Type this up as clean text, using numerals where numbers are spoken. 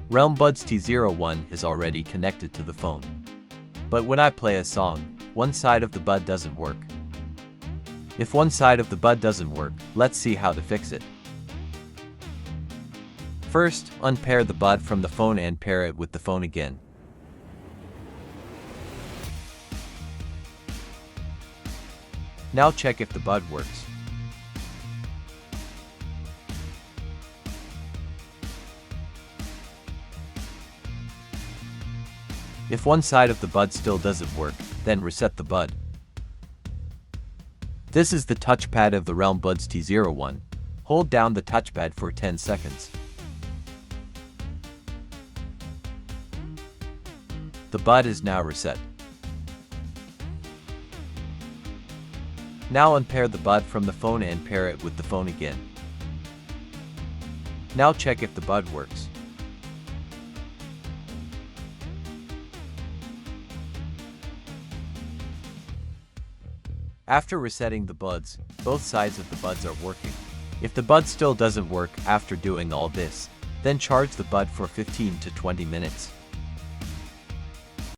Realme Buds T01 is already connected to the phone. But when I play a song, one side of the bud doesn't work. If one side of the bud doesn't work, let's see how to fix it. First, unpair the bud from the phone and pair it with the phone again. Now check if the bud works. If one side of the bud still doesn't work, then reset the bud. This is the touchpad of the Realme Buds T01. Hold down the touchpad for 10 seconds. The bud is now reset. Now unpair the bud from the phone and pair it with the phone again. Now check if the bud works. After resetting the buds, both sides of the buds are working. If the bud still doesn't work after doing all this, then charge the bud for 15 to 20 minutes.